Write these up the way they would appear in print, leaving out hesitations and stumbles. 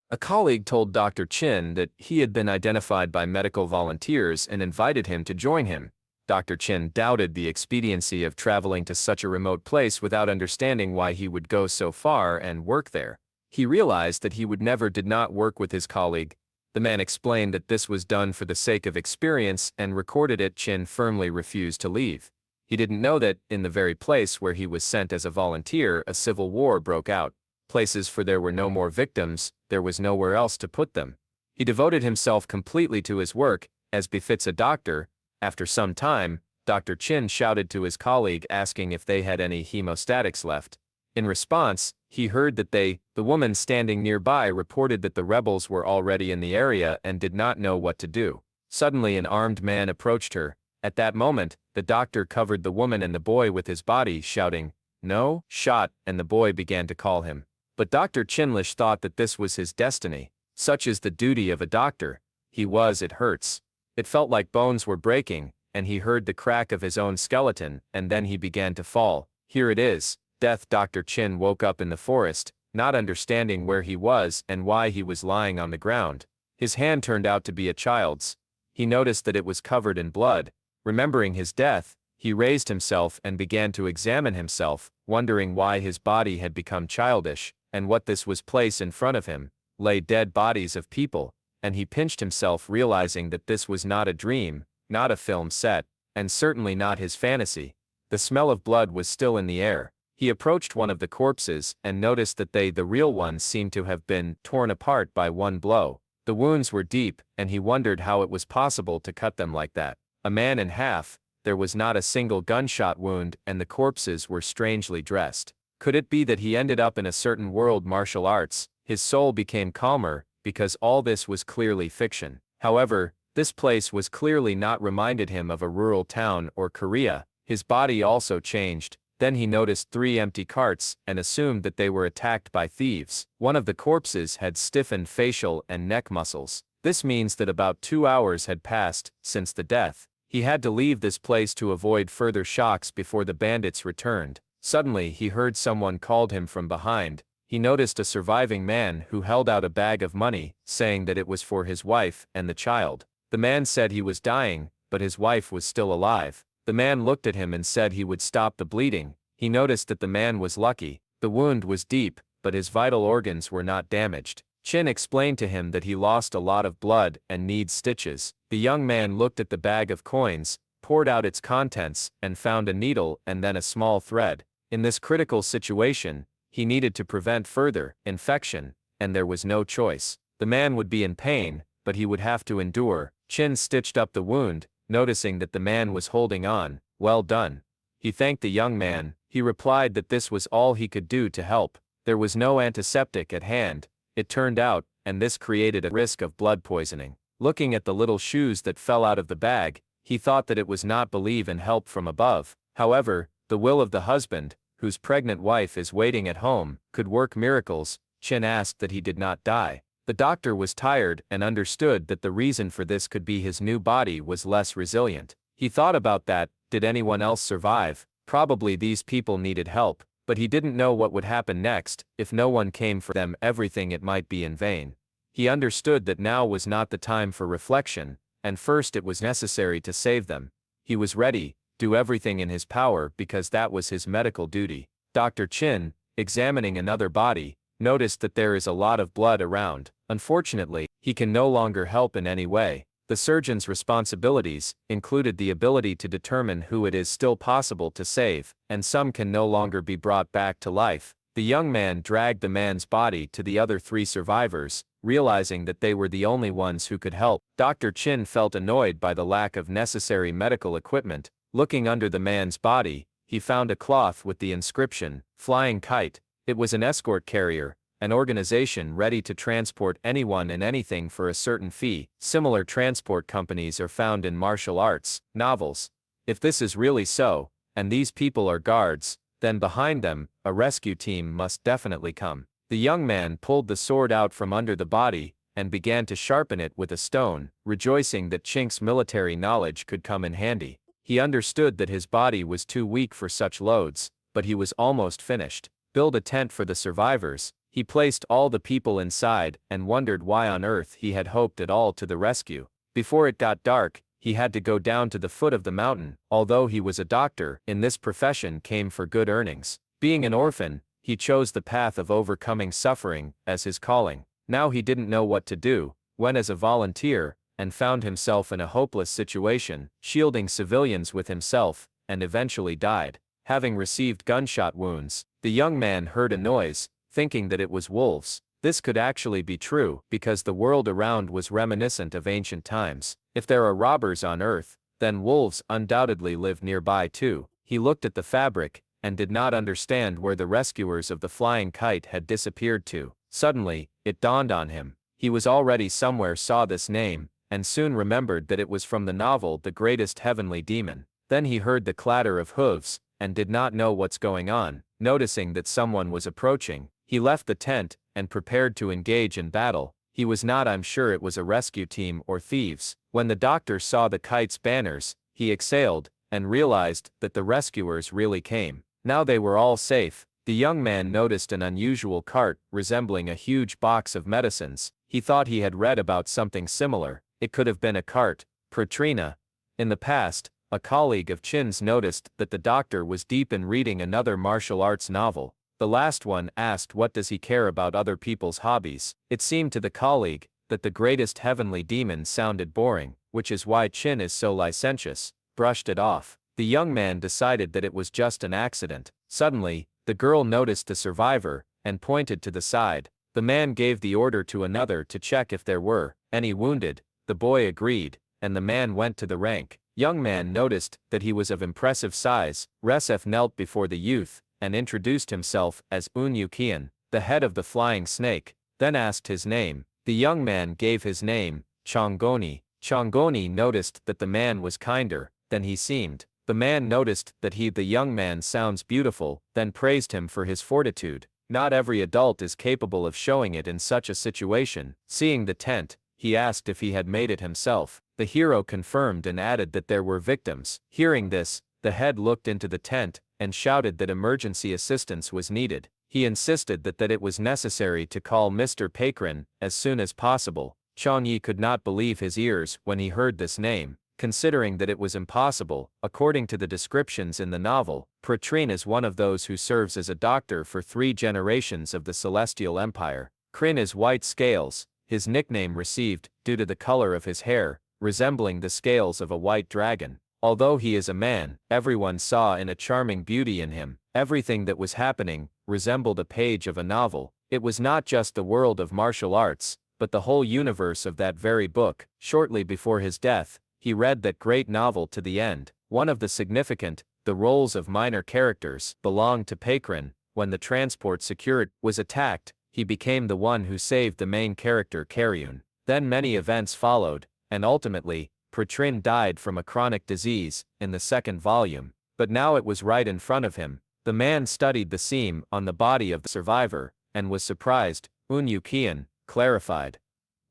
A colleague told Dr. Chin that he had been identified by medical volunteers and invited him to join him. Dr. Chin doubted the expediency of traveling to such a remote place without understanding why he would go so far and work there. He realized that he would never did not work with his colleague. The man explained that this was done for the sake of experience and recorded it. Chin firmly refused to leave. He didn't know that, in the very place where he was sent as a volunteer, a civil war broke out. Places for there were no more victims, there was nowhere else to put them. He devoted himself completely to his work, as befits a doctor. After some time, Dr. Chin shouted to his colleague asking if they had any hemostatics left. In response, he heard that the woman standing nearby reported that the rebels were already in the area and did not know what to do. Suddenly an armed man approached her. At that moment, the doctor covered the woman and the boy with his body, shouting, "No, shot," and the boy began to call him. But Dr. Chinlish thought that this was his destiny. Such is the duty of a doctor. It hurts. It felt like bones were breaking, and he heard the crack of his own skeleton, and then he began to fall. Here it is, death. Dr. Chin woke up in the forest, not understanding where he was and why he was lying on the ground. His hand turned out to be a child's. He noticed that it was covered in blood. Remembering his death, he raised himself and began to examine himself, wondering why his body had become childish, and what this was. Place in front of him lay dead bodies of people, and he pinched himself, realizing that this was not a dream, not a film set, and certainly not his fantasy. The smell of blood was still in the air. He approached one of the corpses and noticed that the real ones seemed to have been torn apart by one blow. The wounds were deep, and he wondered how it was possible to cut them like that. A man in half. There was not a single gunshot wound, and the corpses were strangely dressed. Could it be that he ended up in a certain world? Martial arts. His soul became calmer, because all this was clearly fiction. However, this place was clearly not reminded him of a rural town or Korea. His body also changed. Then he noticed 3 empty carts and assumed that they were attacked by thieves. One of the corpses had stiffened facial and neck muscles. This means that about 2 hours had passed since the death. He had to leave this place to avoid further shocks before the bandits returned. Suddenly he heard someone called him from behind. He noticed a surviving man who held out a bag of money, saying that it was for his wife and the child. The man said he was dying, but his wife was still alive. The man looked at him and said he would stop the bleeding. He noticed that the man was lucky. The wound was deep, but his vital organs were not damaged. Chin explained to him that he lost a lot of blood and needs stitches. The young man looked at the bag of coins, poured out its contents, and found a needle and then a small thread. In this critical situation, he needed to prevent further infection, and there was no choice. The man would be in pain, but he would have to endure. Chin stitched up the wound, noticing that the man was holding on. "Well done." He thanked the young man. He replied that this was all he could do to help. There was no antiseptic at hand, it turned out, and this created a risk of blood poisoning. Looking at the little shoes that fell out of the bag, he thought that it was not believe in help from above. However, the will of the husband, whose pregnant wife is waiting at home, could work miracles. Chin asked that he did not die. The doctor was tired and understood that the reason for this could be his new body was less resilient. He thought about that. Did anyone else survive? Probably these people needed help, but he didn't know what would happen next. If no one came for them, everything, it might be in vain. He understood that now was not the time for reflection, and first it was necessary to save them. He was ready, do everything in his power, because that was his medical duty. Dr. Chin, examining another body, noticed that there is a lot of blood around. Unfortunately, he can no longer help in any way. The surgeon's responsibilities included the ability to determine who it is still possible to save, and some can no longer be brought back to life. The young man dragged the man's body to the other 3 survivors, realizing that they were the only ones who could help. Dr. Chin felt annoyed by the lack of necessary medical equipment. Looking under the man's body, he found a cloth with the inscription, "Flying Kite." It was an escort carrier, an organization ready to transport anyone and anything for a certain fee. Similar transport companies are found in martial arts novels. If this is really so, and these people are guards, then behind them, a rescue team must definitely come. The young man pulled the sword out from under the body, and began to sharpen it with a stone, rejoicing that Chink's military knowledge could come in handy. He understood that his body was too weak for such loads, but he was almost finished. Build a tent for the survivors. He placed all the people inside and wondered why on earth he had hoped at all to the rescue. Before it got dark, he had to go down to the foot of the mountain. Although he was a doctor, in this profession came for good earnings. Being an orphan, he chose the path of overcoming suffering as his calling. Now he didn't know what to do, went as a volunteer, and found himself in a hopeless situation, shielding civilians with himself, and eventually died. Having received gunshot wounds, the young man heard a noise, thinking that it was wolves. This could actually be true, because the world around was reminiscent of ancient times. If there are robbers on Earth, then wolves undoubtedly live nearby too. He looked at the fabric, and did not understand where the rescuers of the flying kite had disappeared to. Suddenly, it dawned on him. He was already somewhere saw this name, and soon remembered that it was from the novel The Greatest Heavenly Demon. Then he heard the clatter of hooves, and did not know what's going on. Noticing that someone was approaching, he left the tent, and prepared to engage in battle. He was not sure it was a rescue team or thieves. When the doctor saw the kite's banners, he exhaled, and realized that the rescuers really came. Now they were all safe. The young man noticed an unusual cart, resembling a huge box of medicines. He thought he had read about something similar. It could have been a cart. Petrina. In the past, a colleague of Chin's noticed that the doctor was deep in reading another martial arts novel. The last one asked what does he care about other people's hobbies. It seemed to the colleague that The Greatest Heavenly Demon sounded boring, which is why Chin is so licentious. Brushed it off. The young man decided that it was just an accident. Suddenly, the girl noticed the survivor, and pointed to the side. The man gave the order to another to check if there were any wounded. The boy agreed, and the man went to the rank. Young man noticed that he was of impressive size. Resef knelt before the youth, and introduced himself as Unyukian, the head of the flying snake, then asked his name. The young man gave his name, Chongoni. Chongoni noticed that the man was kinder than he seemed. The man noticed that the young man sounds beautiful, then praised him for his fortitude. Not every adult is capable of showing it in such a situation. Seeing the tent, he asked if he had made it himself. The hero confirmed and added that there were victims. Hearing this, the head looked into the tent, and shouted that emergency assistance was needed. He insisted that it was necessary to call Mr. Pakrin as soon as possible. Changyi could not believe his ears when he heard this name, considering that it was impossible. According to the descriptions in the novel, Pratrin is one of those who serves as a doctor for 3 generations of the Celestial Empire. Krin is white scales, his nickname received due to the color of his hair, resembling the scales of a white dragon. Although he is a man, everyone saw a charming beauty in him. Everything that was happening resembled a page of a novel. It was not just the world of martial arts, but the whole universe of that very book. Shortly before his death, he read that great novel to the end. One of the roles of minor characters belonged to Pakrin. When the transport secured was attacked, he became the one who saved the main character Karyun. Then many events followed, and ultimately, Pratrin died from a chronic disease in the 2nd volume, but now it was right in front of him. The man studied the seam on the body of the survivor, and was surprised. Unyukian clarified.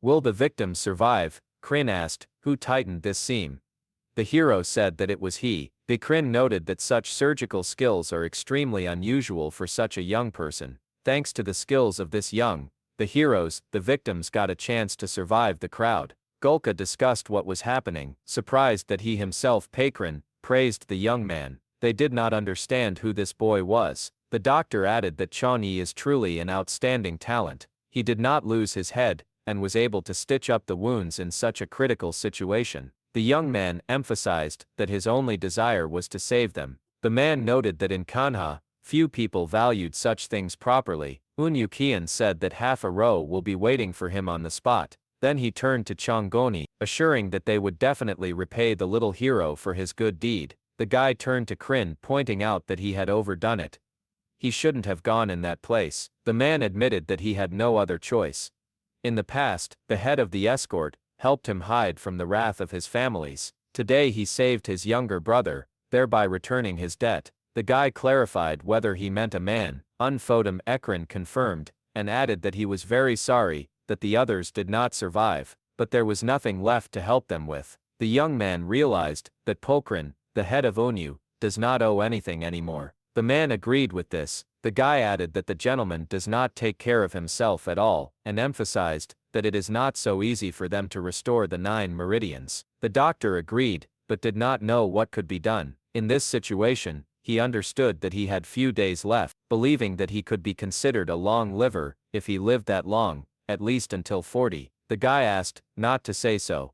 Will the victim survive? Krin asked, who tightened this seam? The hero said that it was he. Krin noted that such surgical skills are extremely unusual for such a young person. Thanks to the skills of this young, the victims got a chance to survive the crowd. Gulka discussed what was happening, surprised that he himself Pakrin praised the young man. They did not understand who this boy was. The doctor added that Changyi is truly an outstanding talent. He did not lose his head, and was able to stitch up the wounds in such a critical situation. The young man emphasized that his only desire was to save them. The man noted that in Kanha, few people valued such things properly. Unyukian said that half a row will be waiting for him on the spot. Then he turned to Chongoni, assuring that they would definitely repay the little hero for his good deed. The guy turned to Krin, pointing out that he had overdone it. He shouldn't have gone in that place. The man admitted that he had no other choice. In the past, the head of the escort helped him hide from the wrath of his families. Today he saved his younger brother, thereby returning his debt. The guy clarified whether he meant a man. Unfodum Ekran confirmed, and added that he was very sorry that the others did not survive, but there was nothing left to help them with. The young man realized that Pokrin, the head of Onyu, does not owe anything anymore. The man agreed with this. The guy added that the gentleman does not take care of himself at all, and emphasized that it is not so easy for them to restore the 9 meridians. The doctor agreed, but did not know what could be done. In this situation, he understood that he had few days left, believing that he could be considered a long liver if he lived that long, at least until 40. The guy asked not to say so.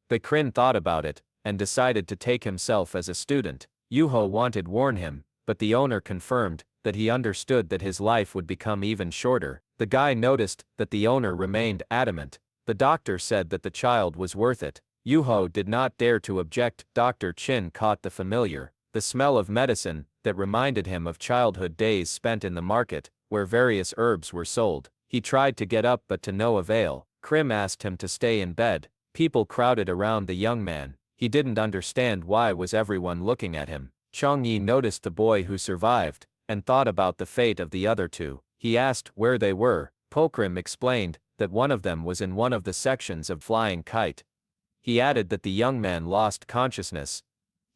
But Krin thought about it, and decided to take himself as a student. Yuho wanted warn him, but the owner confirmed that he understood that his life would become even shorter. The guy noticed that the owner remained adamant. The doctor said that the child was worth it. Yuho did not dare to object. Dr. Chin caught the familiar, the smell of medicine, that reminded him of childhood days spent in the market, where various herbs were sold. He tried to get up but to no avail. Krim asked him to stay in bed. People crowded around the young man. He didn't understand why was everyone looking at him. Changyi noticed the boy who survived, and thought about the fate of the other 2. He asked where they were. Pokrim explained that one of them was in one of the sections of flying kite. He added that the young man lost consciousness.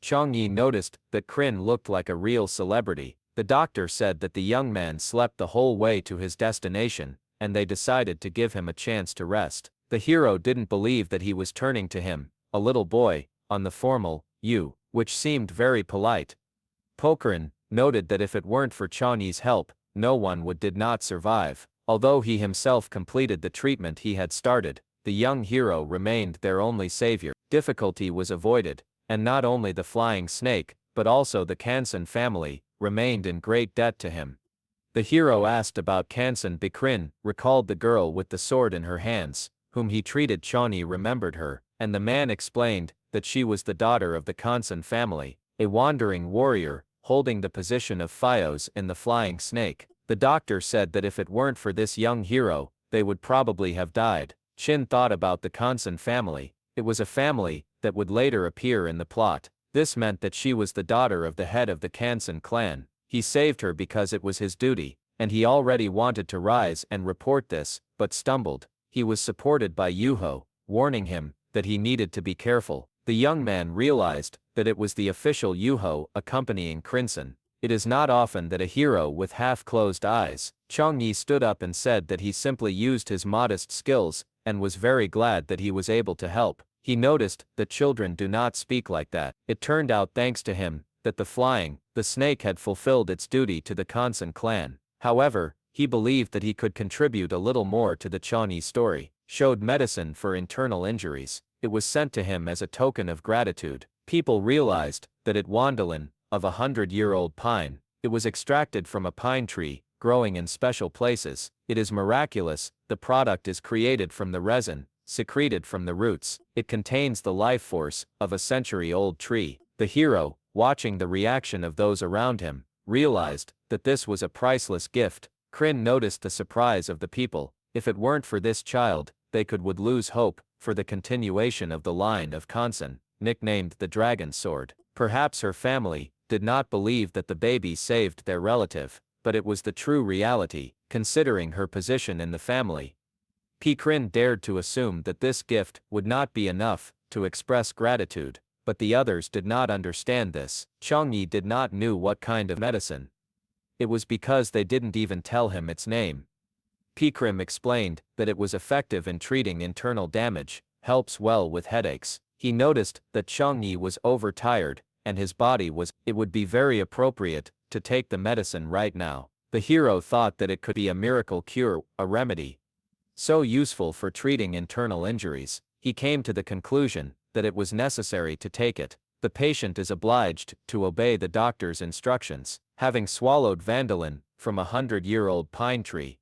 Changyi noticed that Krin looked like a real celebrity. The doctor said that the young man slept the whole way to his destination, and they decided to give him a chance to rest. The hero didn't believe that he was turning to him, a little boy, on the formal, you, which seemed very polite. Pokrin noted that if it weren't for Changyi's help, no one did not survive. Although he himself completed the treatment he had started, the young hero remained their only savior. Difficulty was avoided, and not only the flying snake, but also the Kansan family, remained in great debt to him. The hero asked about Kansan. Bikrin recalled the girl with the sword in her hands, whom he treated. Changyi remembered her, and the man explained that she was the daughter of the Kansan family, a wandering warrior, holding the position of Fios in the flying snake. The doctor said that if it weren't for this young hero, they would probably have died. Chin thought about the Kansan family. It was a family that would later appear in the plot. This meant that she was the daughter of the head of the Kansan clan. He saved her because it was his duty, and he already wanted to rise and report this, but stumbled. He was supported by Yuho, warning him that he needed to be careful. The young man realized that it was the official Yuho accompanying Crimson. It is not often that a hero with half-closed eyes. Changyi stood up and said that he simply used his modest skills, and was very glad that he was able to help. He noticed that children do not speak like that. It turned out thanks to him, that the snake had fulfilled its duty to the Kansan clan. However, he believed that he could contribute a little more to the Changyi story. Showed medicine for internal injuries. It was sent to him as a token of gratitude. People realized that it Wandalin, of 100-year-old pine. It was extracted from a pine tree, growing in special places. It is miraculous. The product is created from the resin, secreted from the roots. It contains the life force of a century-old tree. The hero, watching the reaction of those around him, realized that this was a priceless gift. Krin noticed the surprise of the people. If it weren't for this child, they would lose hope for the continuation of the line of Kansan, nicknamed the Dragon Sword. Perhaps her family did not believe that the baby saved their relative, but it was the true reality, considering her position in the family. Krin dared to assume that this gift would not be enough to express gratitude, but the others did not understand this. Changyi did not know what kind of medicine. It was because they didn't even tell him its name. Krim explained that it was effective in treating internal damage, helps well with headaches. He noticed that Changyi was overtired, and his body was. It would be very appropriate to take the medicine right now. The hero thought that it could be a miracle cure, a remedy so useful for treating internal injuries. He came to the conclusion that it was necessary to take it. The patient is obliged to obey the doctor's instructions. Having swallowed Vandalin from a 100-year-old pine tree,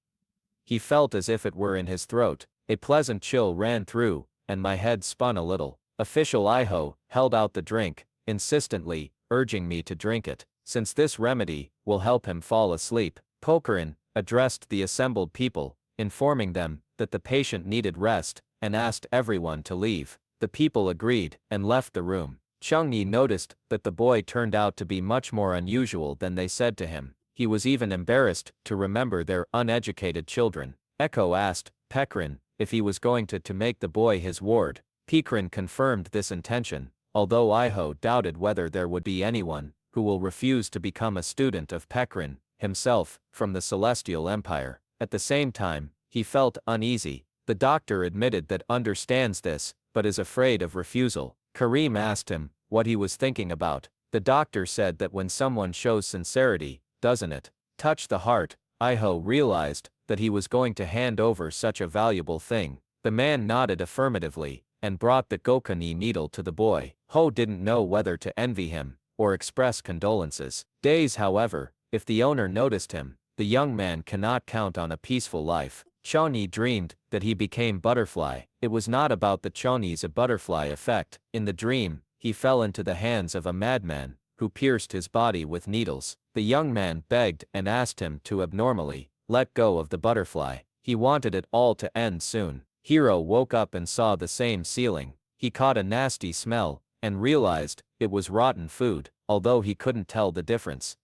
he felt as if it were in his throat. A pleasant chill ran through, and my head spun a little. Official Iho held out the drink, insistently, urging me to drink it, since this remedy will help him fall asleep. Pokerin addressed the assembled people, informing them that the patient needed rest, and asked everyone to leave. The people agreed, and left the room. Changyi noticed that the boy turned out to be much more unusual than they said to him. He was even embarrassed to remember their uneducated children. Echo asked Pekrin if he was going to make the boy his ward. Pekrin confirmed this intention, although Iho doubted whether there would be anyone who will refuse to become a student of Pekrin. himself, from the Celestial Empire. At the same time, he felt uneasy. The doctor admitted that understands this, but is afraid of refusal. Kareem asked him what he was thinking about. The doctor said that when someone shows sincerity, doesn't it touch the heart? Iho realized that he was going to hand over such a valuable thing. The man nodded affirmatively, and brought the Gokani needle to the boy. Ho didn't know whether to envy him, or express condolences. Days, however, if the owner noticed him, the young man cannot count on a peaceful life. Chani dreamed that he became butterfly. It was not about the Chani's a butterfly effect. In the dream, he fell into the hands of a madman, who pierced his body with needles. The young man begged and asked him to abnormally let go of the butterfly. He wanted it all to end soon. Hiro woke up and saw the same ceiling. He caught a nasty smell, and realized it was rotten food, although he couldn't tell the difference.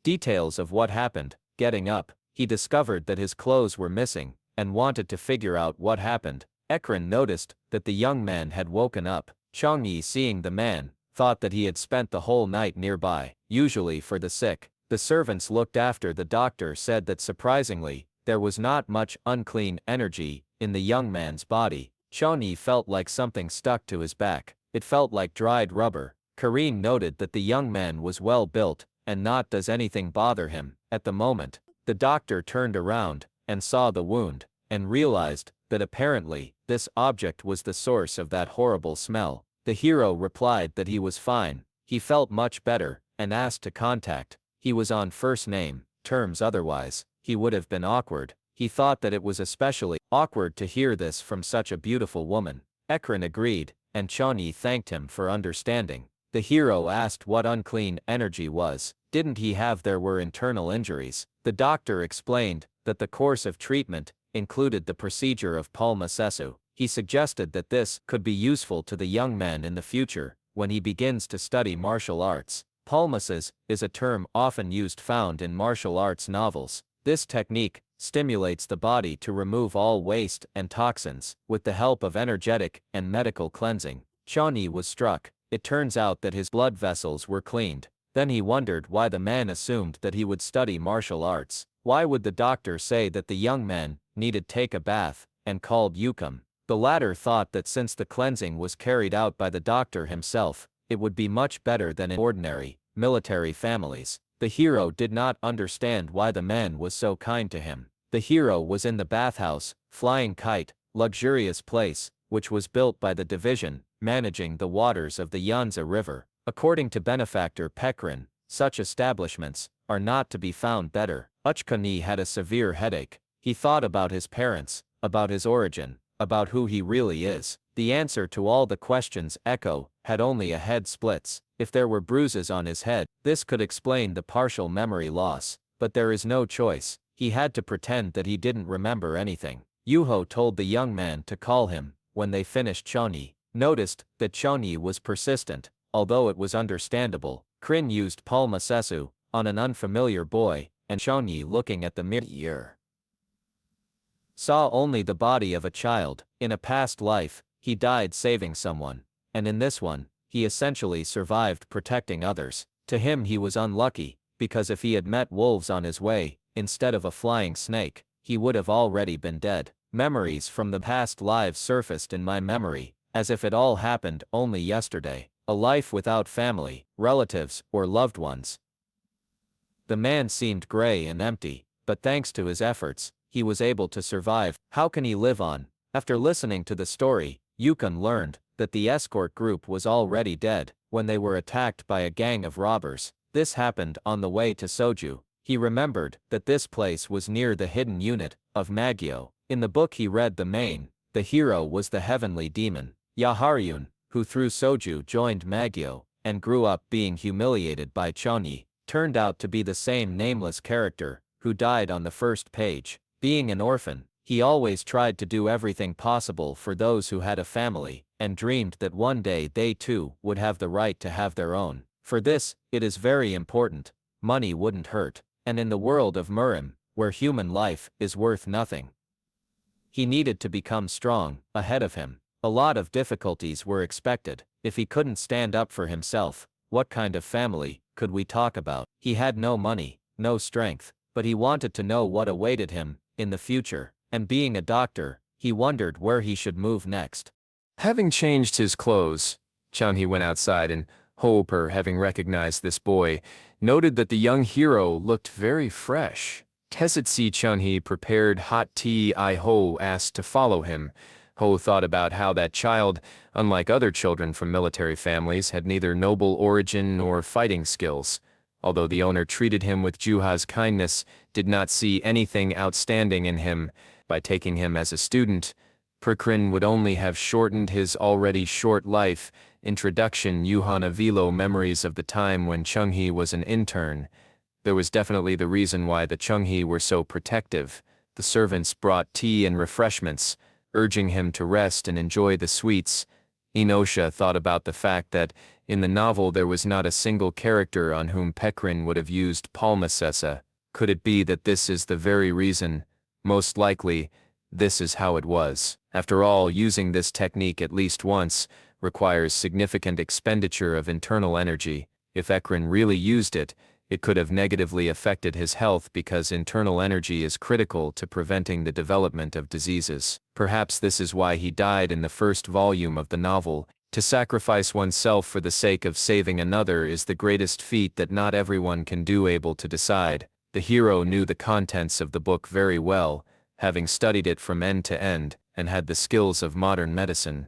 Details of what happened. Getting up, he discovered that his clothes were missing, and wanted to figure out what happened. Ekron noticed that the young man had woken up. Changyi, seeing the man, thought that he had spent the whole night nearby, usually for the sick. The servants looked after the doctor said that surprisingly, there was not much unclean energy in the young man's body. Changyi felt like something stuck to his back. It felt like dried rubber. Kareem noted that the young man was well built, and not does anything bother him. At the moment, the doctor turned around, and saw the wound, and realized that apparently, this object was the source of that horrible smell. The hero replied that he was fine. He felt much better, and asked to contact. He was on first name terms, otherwise, he would have been awkward. He thought that it was especially awkward to hear this from such a beautiful woman. Ekron agreed, and Chani thanked him for understanding. The hero asked what unclean energy was. Didn't he have there were internal injuries? The doctor explained that the course of treatment included the procedure of palmasesu. He suggested that this could be useful to the young man in the future, when he begins to study martial arts. Palmasesu is a term often used found in martial arts novels. This technique stimulates the body to remove all waste and toxins, with the help of energetic and medical cleansing. Chani was struck. It turns out that his blood vessels were cleaned. Then he wondered why the man assumed that he would study martial arts. Why would the doctor say that the young man needed take a bath, and called Yukam? The latter thought that since the cleansing was carried out by the doctor himself, it would be much better than in ordinary, military families. The hero did not understand why the man was so kind to him. The hero was in the bathhouse, Flying Kite, luxurious place, which was built by the division managing the waters of the Yanza River. According to benefactor Pekrin, such establishments are not to be found better. Uchkani had a severe headache. He thought about his parents, about his origin, about who he really is. The answer to all the questions Echo had only a head splits. If there were bruises on his head, this could explain the partial memory loss. But there is no choice. He had to pretend that he didn't remember anything. Yuho told the young man to call him. When they finished, Chani noticed that Chani was persistent, although it was understandable. Krin used palmasesu on an unfamiliar boy, and Chani, looking at the mirror, saw only the body of a child. In a past life, he died saving someone, and in this one, he essentially survived protecting others. To him he was unlucky, because if he had met wolves on his way, instead of a flying snake, he would have already been dead. Memories from the past lives surfaced in my memory, as if it all happened only yesterday. A life without family, relatives, or loved ones. The man seemed gray and empty, but thanks to his efforts, he was able to survive. How can he live on? After listening to the story, Yukon learned that the escort group was already dead when they were attacked by a gang of robbers. This happened on the way to Soju. He remembered that this place was near the hidden unit of Magyo. In the book he read, the hero was the heavenly demon, Yaharyun, who through Soju joined Magyo, and grew up being humiliated by Chani. Turned out to be the same nameless character, who died on the first page. Being an orphan, he always tried to do everything possible for those who had a family, and dreamed that one day they too would have the right to have their own. For this, it is very important. Money wouldn't hurt. And in the world of Murim, where human life is worth nothing, he needed to become strong. Ahead of him, a lot of difficulties were expected. If he couldn't stand up for himself, what kind of family could we talk about? He had no money, no strength, but he wanted to know what awaited him in the future, and being a doctor, he wondered where he should move next. Having changed his clothes, Chung-hee went outside and Ho-per, having recognized this boy, noted that the young hero looked very fresh. Tesitsi Chung-hee prepared hot tea. Ho asked to follow him. Ho thought about how that child, unlike other children from military families, had neither noble origin nor fighting skills. Although the owner treated him with Juha's kindness, did not see anything outstanding in him. By taking him as a student, Perkrin would only have shortened his already short life. Introduction. Yuhana Velo. Memories of the time when Chung-hee was an intern. There was definitely the reason why the Chung-hee were so protective. The servants brought tea and refreshments, urging him to rest and enjoy the sweets. Inosha thought about the fact that, in the novel, there was not a single character on whom Perkrin would have used palmasesa. Could it be that this is the very reason? Most likely, this is how it was. After all, using this technique at least once requires significant expenditure of internal energy. If Ekrin really used it, it could have negatively affected his health because internal energy is critical to preventing the development of diseases. Perhaps this is why he died in the first volume of the novel. To sacrifice oneself for the sake of saving another is the greatest feat that not everyone can do. Able to decide. The hero knew the contents of the book very well, having studied it from end to end, and had the skills of modern medicine.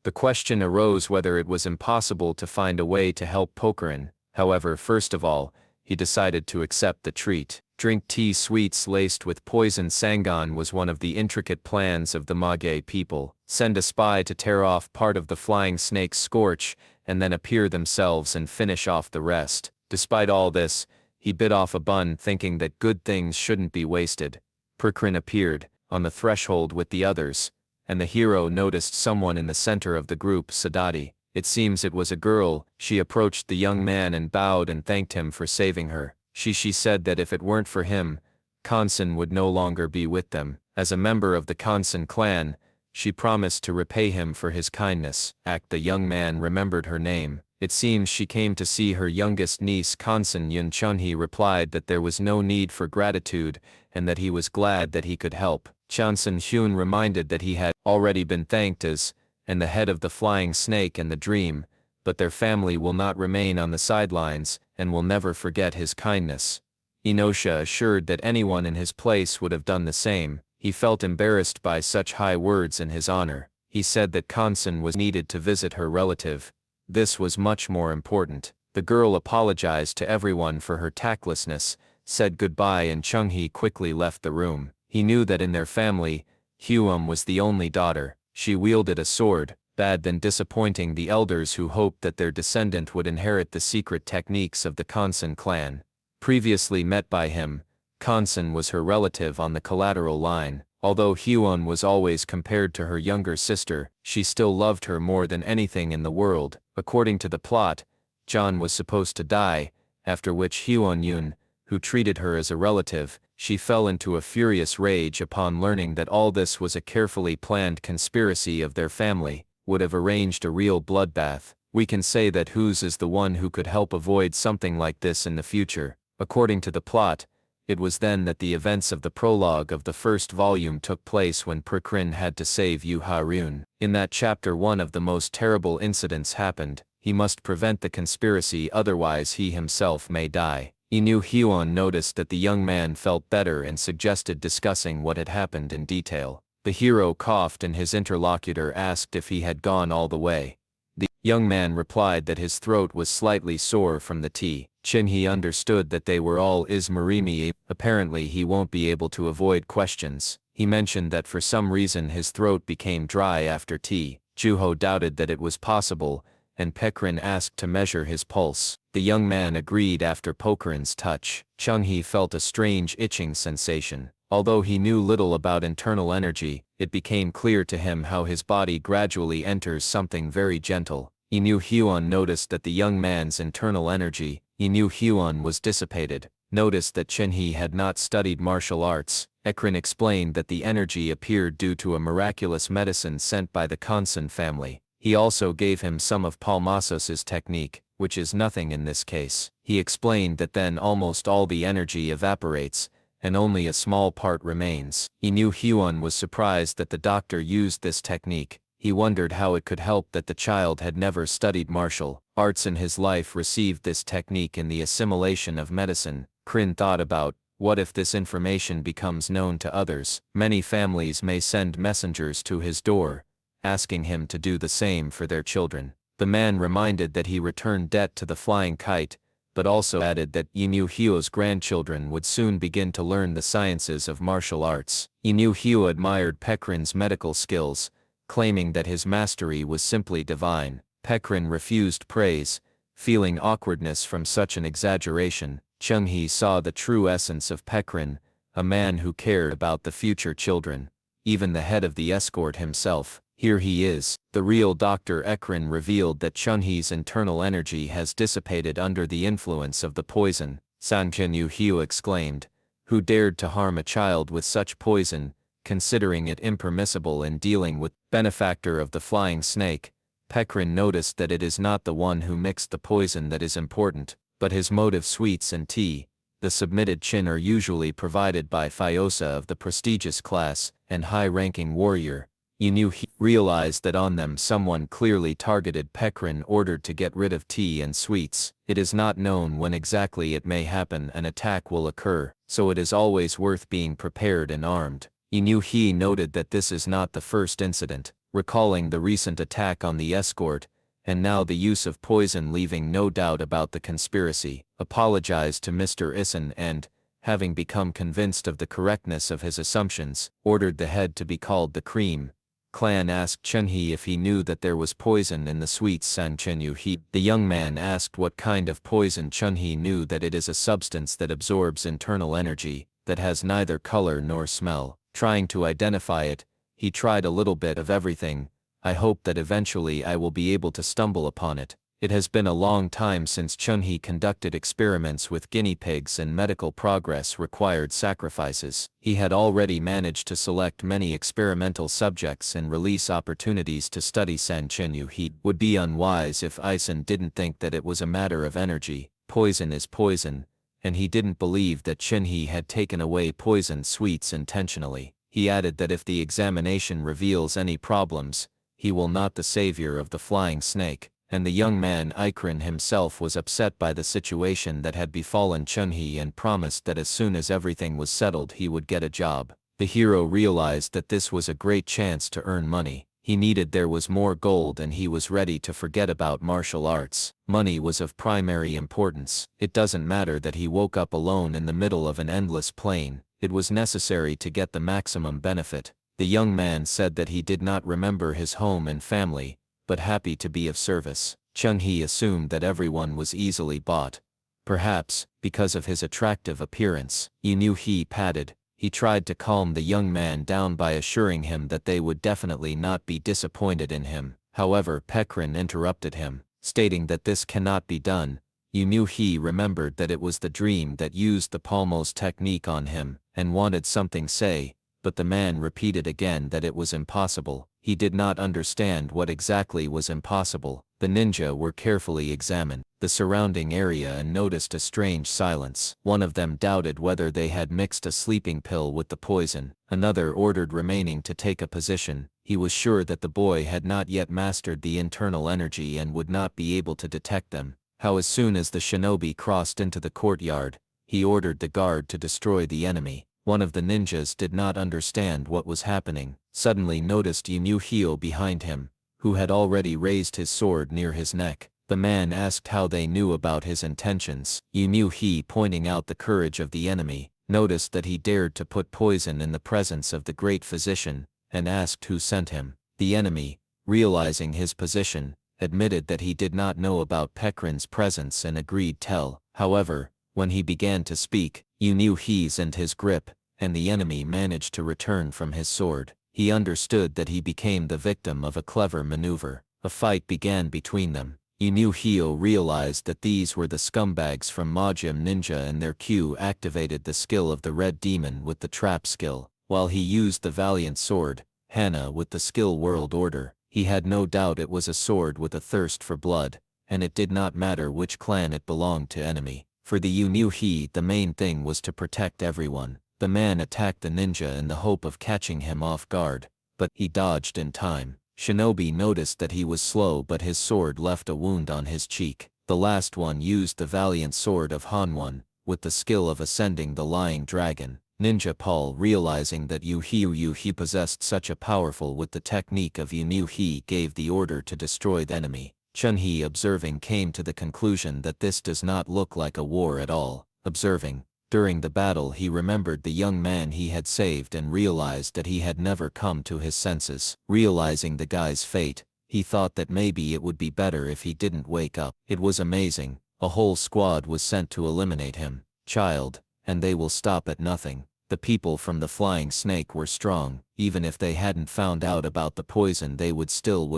The question arose whether it was impossible to find a way to help Perkrin. However, first of all, he decided to accept the treat. Drink tea. Sweets laced with poison. Sangon was one of the intricate plans of the Mage people. Send a spy to tear off part of the flying snake's scorch, and then appear themselves and finish off the rest. Despite all this, he bit off a bun, thinking that good things shouldn't be wasted. Perkrin appeared on the threshold with the others, and the hero noticed someone in the center of the group. Sadati. It seems it was a girl. She approached the young man and bowed and thanked him for saving her. She said that if it weren't for him, Kansen would no longer be with them. As a member of the Kansen clan, she promised to repay him for his kindness. The young man remembered her name. It seems she came to see her youngest niece. Kansen Yun. Chunhee replied that there was no need for gratitude, and that he was glad that he could help. Chansen Hyun reminded that he had already been thanked as, and the head of the flying snake and the dream, but their family will not remain on the sidelines, and will never forget his kindness. Inosha assured that anyone in his place would have done the same. He felt embarrassed by such high words in his honor. He said that Kansen was needed to visit her relative. This was much more important. The girl apologized to everyone for her tactlessness, said goodbye, and Chunhee quickly left the room. He knew that in their family, Huam was the only daughter. She wielded a sword, bad than disappointing the elders who hoped that their descendant would inherit the secret techniques of the Kansen clan. Previously met by him, Kansen was her relative on the collateral line. Although Hyun was always compared to her younger sister, she still loved her more than anything in the world. According to the plot, John was supposed to die, after which Hyun Yun, who treated her as a relative, she fell into a furious rage upon learning that all this was a carefully planned conspiracy of their family, would have arranged a real bloodbath. We can say that Hughes is the one who could help avoid something like this in the future. According to the plot, it was then that the events of the prologue of the first volume took place when Perkrin had to save Yu Ha-ryun. In that chapter, one of the most terrible incidents happened. He must prevent the conspiracy, otherwise he himself may die. Inu Hyun noticed that the young man felt better and suggested discussing what had happened in detail. The hero coughed and his interlocutor asked if he had gone all the way. The young man replied that his throat was slightly sore from the tea. Chunhee understood that they were all Ismarimi. Apparently he won't be able to avoid questions. He mentioned that for some reason his throat became dry after tea. Juho doubted that it was possible, and Perkrin asked to measure his pulse. The young man agreed after Perkrin's touch. Chunhee felt a strange itching sensation. Although he knew little about internal energy, it became clear to him how his body gradually enters something very gentle. Inu Hyun noticed that the young man's internal energy, Inu Hyun, was dissipated. Noticed that Chunhee had not studied martial arts. Ekrin explained that the energy appeared due to a miraculous medicine sent by the Kansen family. He also gave him some of Palmasos's technique, which is nothing in this case. He explained that then almost all the energy evaporates, and only a small part remains. Inu Hyun was surprised that the doctor used this technique. He wondered how it could help that the child had never studied martial arts in his life, received this technique in the assimilation of medicine. Krin thought about, what if this information becomes known to others? Many families may send messengers to his door, asking him to do the same for their children. The man reminded that he returned debt to the flying kite, but also added that Inu Hyo's grandchildren would soon begin to learn the sciences of martial arts. Inu Hyo admired Pekrin's medical skills, claiming that his mastery was simply divine. Pekrin refused praise, feeling awkwardness from such an exaggeration. Chung-hee saw the true essence of Pekrin, a man who cared about the future children, even the head of the escort himself. Here he is. The real Dr. Ekrin revealed that Chung-hee's internal energy has dissipated under the influence of the poison. Sanjin Hyo exclaimed, who dared to harm a child with such poison, considering it impermissible in dealing with benefactor of the flying snake. Pekrin noticed that it is not the one who mixed the poison that is important, but his motive. Sweets and tea, the submitted chin, are usually provided by Fyosa of the prestigious class and high-ranking warrior. Inu realized that on them someone clearly targeted Pekrin, ordered to get rid of tea and sweets. It is not known when exactly it may happen an attack will occur, so it is always worth being prepared and armed. Inu noted that this is not the first incident, recalling the recent attack on the escort, and now the use of poison, leaving no doubt about the conspiracy. Apologized to Mr. Isin and, having become convinced of the correctness of his assumptions, ordered the head to be called the Cream Clan. Asked Chun-hee if he knew that there was poison in the sweets. San Chen-yu-hee. The young man asked what kind of poison. Chun-hee knew that it is a substance that absorbs internal energy, that has neither color nor smell. Trying to identify it, he tried a little bit of everything. I hope that eventually I will be able to stumble upon it. It has been a long time since Chun-hee conducted experiments with guinea pigs, and medical progress required sacrifices. He had already managed to select many experimental subjects and release opportunities to study. San Chen-yu-hee would be unwise if Ison didn't think that it was a matter of energy. Poison is poison, and he didn't believe that Chun-hee had taken away poisoned sweets intentionally. He added that if the examination reveals any problems, he will not the savior of the flying snake. And the young man Ikrin himself was upset by the situation that had befallen Chun-hee and promised that as soon as everything was settled he would get a job. The hero realized that this was a great chance to earn money. He needed there was more gold, and he was ready to forget about martial arts. Money was of primary importance. It doesn't matter that he woke up alone in the middle of an endless plain. It was necessary to get the maximum benefit. The young man said that he did not remember his home and family, but happy to be of service. Chung-hee assumed that everyone was easily bought. Perhaps, because of his attractive appearance. Inu patted. He tried to calm the young man down by assuring him that they would definitely not be disappointed in him. However, Pekrin interrupted him, stating that this cannot be done. Inu remembered that it was the dream that used the Palmos technique on him, and wanted something say, but the man repeated again that it was impossible. He did not understand what exactly was impossible. The ninja were carefully examined the surrounding area and noticed a strange silence. One of them doubted whether they had mixed a sleeping pill with the poison. Another ordered remaining to take a position. He was sure that the boy had not yet mastered the internal energy and would not be able to detect them. How as soon as the shinobi crossed into the courtyard, he ordered the guard to destroy the enemy. One of the ninjas did not understand what was happening, suddenly noticed Inu behind him, who had already raised his sword near his neck. The man asked how they knew about his intentions. Inu, pointing out the courage of the enemy, noticed that he dared to put poison in the presence of the great physician, and asked who sent him. The enemy, realizing his position, admitted that he did not know about Pekrin's presence and agreed tell. However, when he began to speak, Inu and his grip, and the enemy managed to return from his sword. He understood that he became the victim of a clever maneuver. A fight began between them. Inu realized that these were the scumbags from Majim Ninja, and their Q activated the skill of the Red Demon with the trap skill, while he used the Valiant Sword, Hana with the skill World Order. He had no doubt it was a sword with a thirst for blood, and it did not matter which clan it belonged to enemy. For the Yu-He, the main thing was to protect everyone. The man attacked the ninja in the hope of catching him off guard, but he dodged in time. Shinobi noticed that he was slow, but his sword left a wound on his cheek. The last one used the valiant sword of Hanwon, with the skill of ascending the lying dragon. Ninja Paul, realizing that Yu-He possessed such a powerful with the technique of Yu-He, gave the order to destroy the enemy. Chun-He, observing, came to the conclusion that this does not look like a war at all. Observing, during the battle he remembered the young man he had saved and realized that he had never come to his senses. Realizing the guy's fate, he thought that maybe it would be better if he didn't wake up. It was amazing. A whole squad was sent to eliminate him. Child, and they will stop at nothing. The people from the flying snake were strong. Even if they hadn't found out about the poison, they would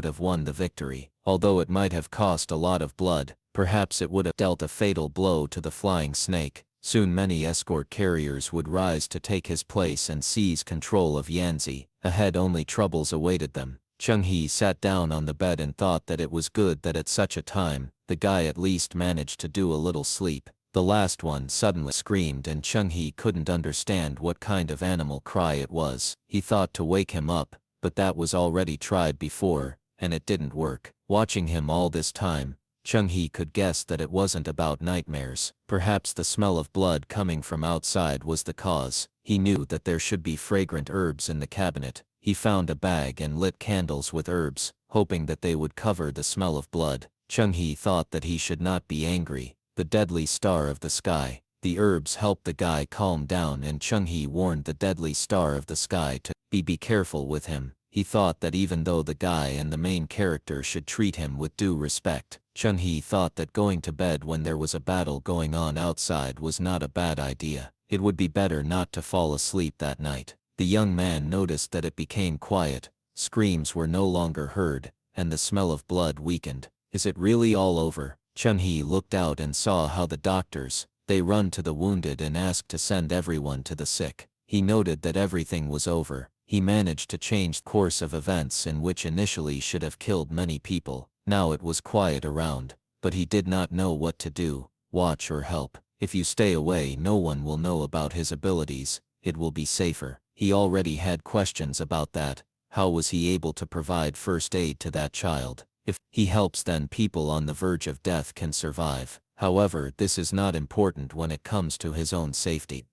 have won the victory. Although it might have cost a lot of blood, perhaps it would have dealt a fatal blow to the flying snake. Soon many escort carriers would rise to take his place and seize control of Yanzi. Ahead only troubles awaited them. Chung-He sat down on the bed and thought that it was good that at such a time, the guy at least managed to do a little sleep. The last one suddenly screamed and Chung-He couldn't understand what kind of animal cry it was. He thought to wake him up, but that was already tried before, and it didn't work. Watching him all this time, Chung-He could guess that it wasn't about nightmares. Perhaps the smell of blood coming from outside was the cause. He knew that there should be fragrant herbs in the cabinet. He found a bag and lit candles with herbs, hoping that they would cover the smell of blood. Chung-He thought that he should not be angry. The deadly star of the sky. The herbs helped the guy calm down, and Chung-He warned the deadly star of the sky to be careful with him. He thought that even though the guy and the main character should treat him with due respect, Chung-He thought that going to bed when there was a battle going on outside was not a bad idea. It would be better not to fall asleep that night. The young man noticed that it became quiet. Screams were no longer heard, and the smell of blood weakened. Is it really all over? Chung-He looked out and saw how the doctors, they run to the wounded and asked to send everyone to the sick. He noted that everything was over. He managed to change the course of events in which initially should have killed many people. Now it was quiet around, but he did not know what to do, watch or help. If you stay away, no one will know about his abilities. It will be safer. He already had questions about that. How was he able to provide first aid to that child? If he helps, then people on the verge of death can survive. However, this is not important when it comes to his own safety.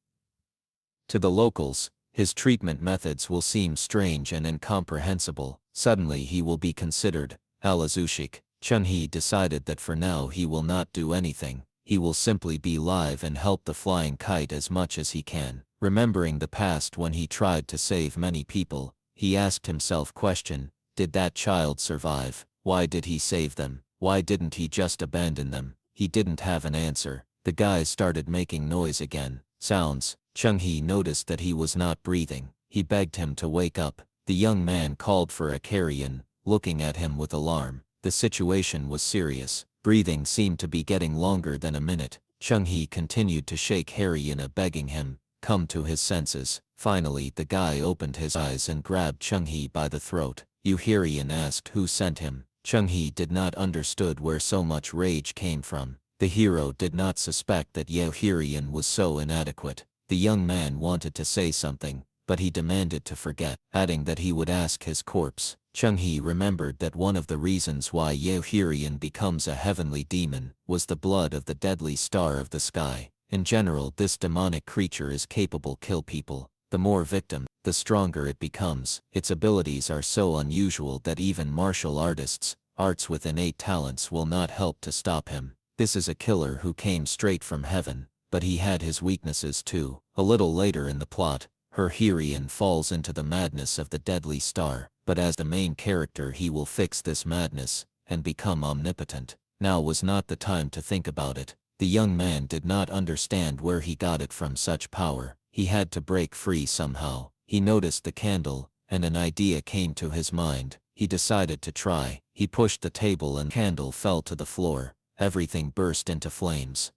To the locals, his treatment methods will seem strange and incomprehensible. Suddenly he will be considered Alazushik. Chun-He decided that for now he will not do anything. He will simply be live and help the flying kite as much as he can. Remembering the past when he tried to save many people, he asked himself question, did that child survive? Why did he save them? Why didn't he just abandon them? He didn't have an answer. The guy started making noise again. Sounds. Chung-He noticed that he was not breathing. He begged him to wake up. The young man called for a carrion, looking at him with alarm. The situation was serious. Breathing seemed to be getting longer than a minute. Chung-He continued to shake Haryana, begging him, come to his senses. Finally the guy opened his eyes and grabbed Chung-He by the throat. Haryana asked who sent him. Chung-He did not understood where so much rage came from. The hero did not suspect that Haryana was so inadequate. The young man wanted to say something, but he demanded to forget, adding that he would ask his corpse. Chung-He remembered that one of the reasons why Haryana becomes a heavenly demon was the blood of the deadly star of the sky. In general, this demonic creature is capable to kill people. The more victim, the stronger it becomes. Its abilities are so unusual that even martial artists, arts with innate talents, will not help to stop him. This is a killer who came straight from heaven, but he had his weaknesses too. A little later in the plot, Haryana falls into the madness of the deadly star, but as the main character he will fix this madness, and become omnipotent. Now was not the time to think about it. The young man did not understand where he got it from, such power. He had to break free somehow. He noticed the candle, and an idea came to his mind. He decided to try. He pushed the table and candle fell to the floor. Everything burst into flames.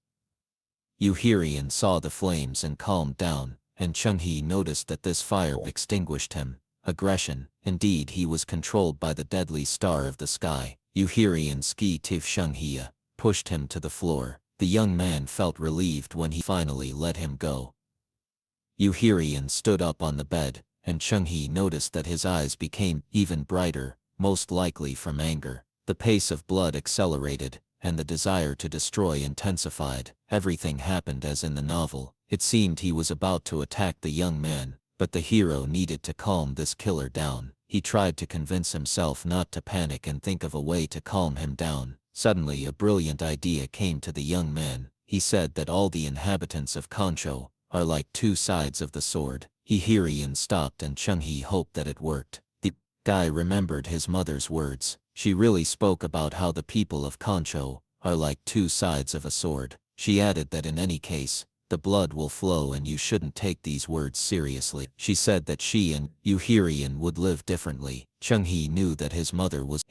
Haryana saw the flames and calmed down, and Chung-He noticed that this fire extinguished him. Aggression. Indeed, he was controlled by the deadly star of the sky. Haryana ski tif Chung-He. pushed him to the floor. The young man felt relieved when he finally let him go. Yuhirian stood up on the bed, and Chung-hee noticed that his eyes became even brighter, most likely from anger. The pace of blood accelerated, and the desire to destroy intensified. Everything happened as in the novel. It seemed he was about to attack the young man, but the hero needed to calm this killer down. He tried to convince himself not to panic and think of a way to calm him down. Suddenly a brilliant idea came to the young man. He said that all the inhabitants of Concho are like two sides of the sword. Hirian stopped and Chung-hee hoped that it worked. The guy remembered his mother's words. She really spoke about how the people of Concho are like two sides of a sword. She added that in any case, the blood will flow and you shouldn't take these words seriously. She said that she and Yuhirian would live differently. Chung-hee knew that his mother was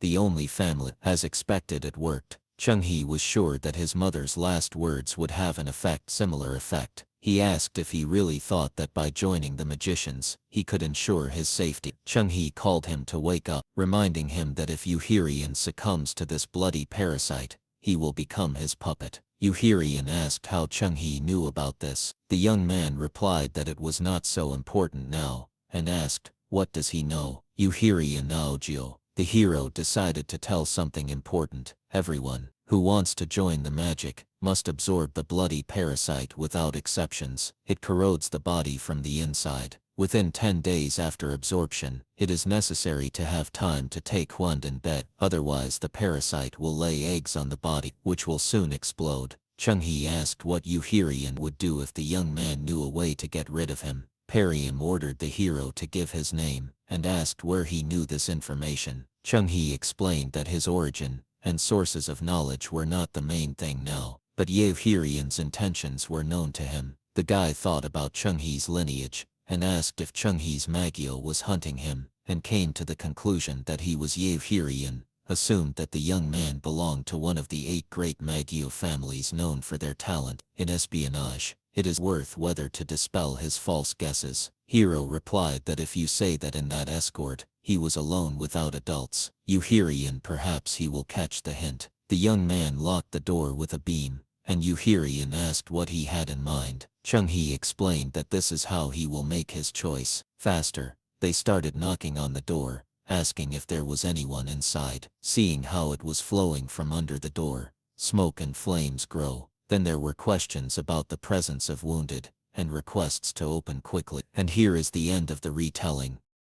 the only family. As expected, it worked. Chung-hee was sure that his mother's last words would have an similar effect. He asked if he really thought that by joining the magicians, he could ensure his safety. Chung-hee called him to wake up, reminding him that if Yuhirian succumbs to this bloody parasite, he will become his puppet. Yuhirian asked how Chung-hee knew about this. The young man replied that it was not so important now, and asked, "What does he know?" Yuhirian Naojio. The hero decided to tell something important. Everyone who wants to join the magic must absorb the bloody parasite without exceptions. It corrodes the body from the inside. Within 10 days after absorption, it is necessary to have time to take Huand in bed. Otherwise the parasite will lay eggs on the body, which will soon explode. Chung-hee asked what Yuhirian would do if the young man knew a way to get rid of him. Perium ordered the hero to give his name, and asked where he knew this information. Chung-hee explained that his origin and sources of knowledge were not the main thing now, but Yuhirian's intentions were known to him. The guy thought about Chung-hee's lineage, and asked if Chung-hee's Magyo was hunting him, and came to the conclusion that he was Yuhirian, assumed that the young man belonged to one of the 8 great Magyo families known for their talent in espionage. It is worth whether to dispel his false guesses. Hero replied that if you say that in that escort, he was alone without adults, Yuhirian, perhaps he will catch the hint. The young man locked the door with a beam, and Yuhirian asked what he had in mind. Chung-hee explained that this is how he will make his choice. Faster, they started knocking on the door, asking if there was anyone inside. Seeing how it was flowing from under the door, smoke and flames grow. Then there were questions about the presence of wounded, and requests to open quickly. And here is the end of the retelling.